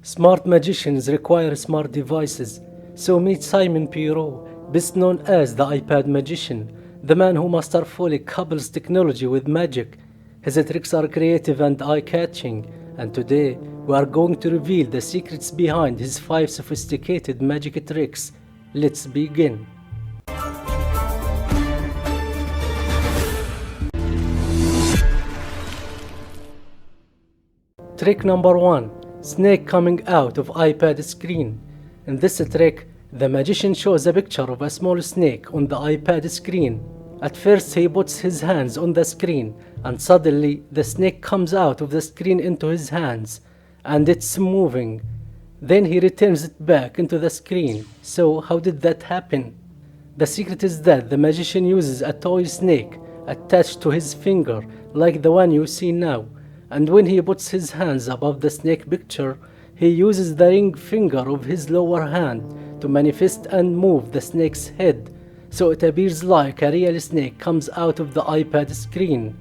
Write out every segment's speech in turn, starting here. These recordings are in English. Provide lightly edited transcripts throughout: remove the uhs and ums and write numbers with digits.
Smart magicians require smart devices, so meet Simon Pierrot, best known as the iPad magician, the man who masterfully couples technology with magic. His tricks are creative and eye-catching, and today we are going to reveal the secrets behind his 5 sophisticated magic tricks. Let's begin. Trick number 1. Snake coming out of iPad screen. In this trick, the magician shows a picture of a small snake on the iPad screen. At first he puts his hands on the screen, and suddenly the snake comes out of the screen into his hands, and it's moving. Then he returns it back into the screen. So how did that happen? The secret is that the magician uses a toy snake attached to his finger, like the one you see now. And when he puts his hands above the snake picture, he uses the ring finger of his lower hand to manifest and move the snake's head, so it appears like a real snake comes out of the iPad screen.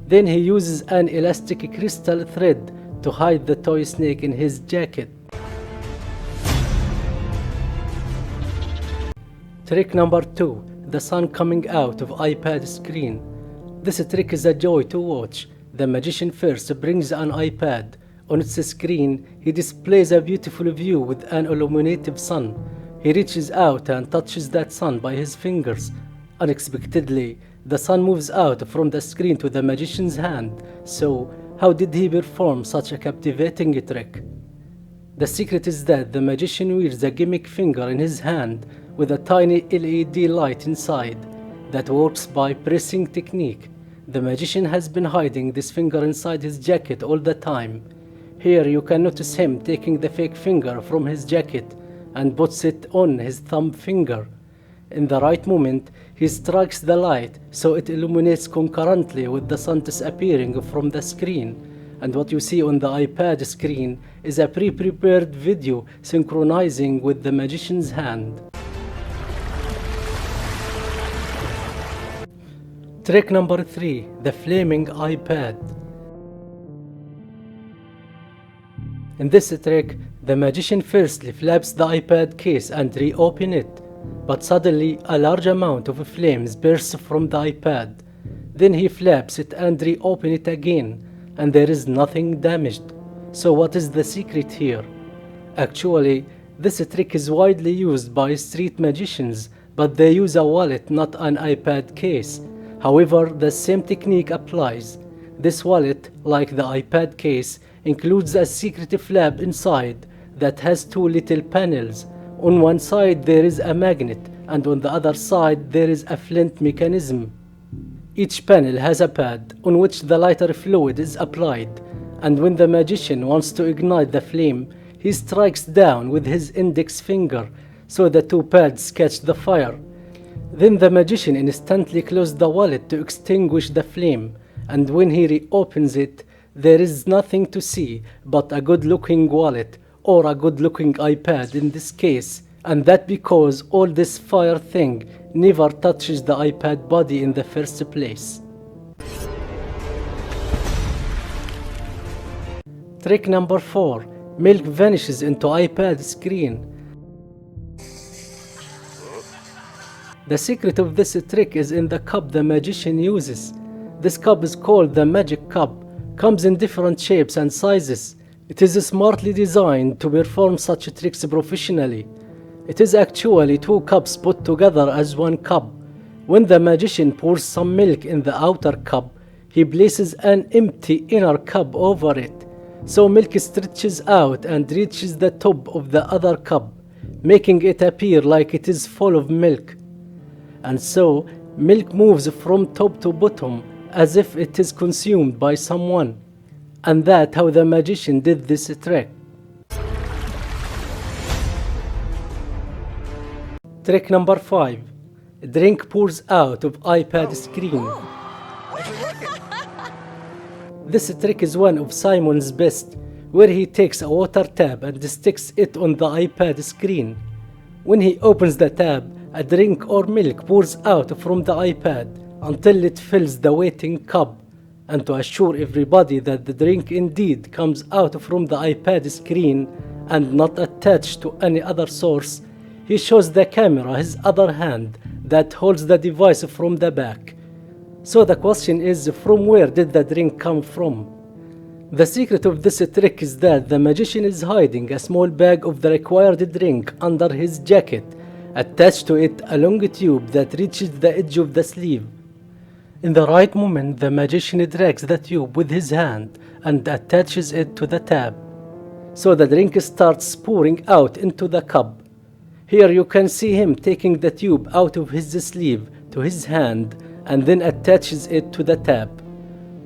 Then he uses an elastic crystal thread to hide the toy snake in his jacket. Trick number 2. The sun coming out of iPad screen. This trick is a joy to watch. The magician first brings an iPad. On its screen, he displays a beautiful view with an illuminative sun. He reaches out and touches that sun by his fingers. Unexpectedly, the sun moves out from the screen to the magician's hand. So, how did he perform such a captivating trick? The secret is that the magician wears a gimmick finger in his hand with a tiny LED light inside that works by pressing technique. The magician has been hiding this finger inside his jacket all the time. Here you can notice him taking the fake finger from his jacket and puts it on his thumb finger. In the right moment, he strikes the light so it illuminates concurrently with the sun disappearing from the screen. And what you see on the iPad screen is a pre-prepared video synchronizing with the magician's hand. Trick number 3. The flaming iPad. In this trick, the magician firstly flaps the iPad case and reopens it, but suddenly a large amount of flames bursts from the iPad. Then he flaps it and reopens it again, and there is nothing damaged. So what is the secret here? Actually, this trick is widely used by street magicians, but they use a wallet, not an iPad case. However, the same technique applies. This wallet, like the iPad case, includes a secret flap inside that has 2 little panels. On one side there is a magnet, and on the other side there is a flint mechanism. Each panel has a pad on which the lighter fluid is applied, and when the magician wants to ignite the flame, he strikes down with his index finger, so the 2 pads catch the fire. Then the magician instantly closes the wallet to extinguish the flame, and when he reopens it, there is nothing to see but a good-looking wallet, or a good-looking iPad in this case, and that because all this fire thing never touches the iPad body in the first place. Trick number 4. Milk vanishes into iPad screen. The secret of this trick is in the cup the magician uses. This cup is called the magic cup. Comes in different shapes and sizes. It is smartly designed to perform such tricks professionally. It is actually 2 cups put together as 1 cup. When the magician pours some milk in the outer cup, he places an empty inner cup over it. So milk stretches out and reaches the top of the other cup, making it appear like it is full of milk. And so, milk moves from top to bottom as if it is consumed by someone. And that's how the magician did this trick. Trick number 5. Drink pours out of iPad screen. This trick is one of Simon's best, where he takes a water tap and sticks it on the iPad screen. When he opens the tab, a drink or milk pours out from the iPad until it fills the waiting cup. And to assure everybody that the drink indeed comes out from the iPad screen, and not attached to any other source, he shows the camera his other hand that holds the device from the back. So the question is, from where did the drink come from? The secret of this trick is that the magician is hiding a small bag of the required drink under his jacket. Attached to it a long tube that reaches the edge of the sleeve. In the right moment, the magician drags the tube with his hand and attaches it to the tab. So the drink starts pouring out into the cup. Here you can see him taking the tube out of his sleeve to his hand and then attaches it to the tab.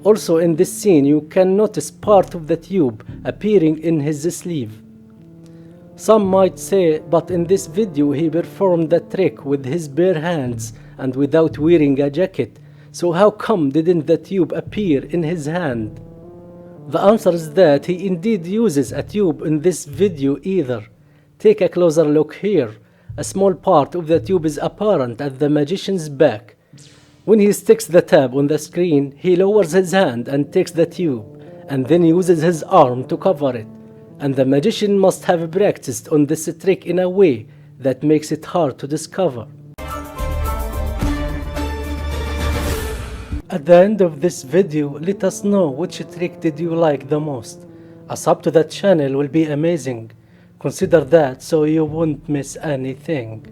Also in this scene you can notice part of the tube appearing in his sleeve. Some might say, but in this video he performed the trick with his bare hands and without wearing a jacket, so how come didn't the tube appear in his hand? The answer is that he indeed uses a tube in this video either. Take a closer look here. A small part of the tube is apparent at the magician's back. When he sticks the tab on the screen, he lowers his hand and takes the tube, and then uses his arm to cover it. And the magician must have practiced on this trick in a way that makes it hard to discover. At the end of this video, let us know which trick did you like the most. A sub to that channel will be amazing. Consider that so you won't miss anything.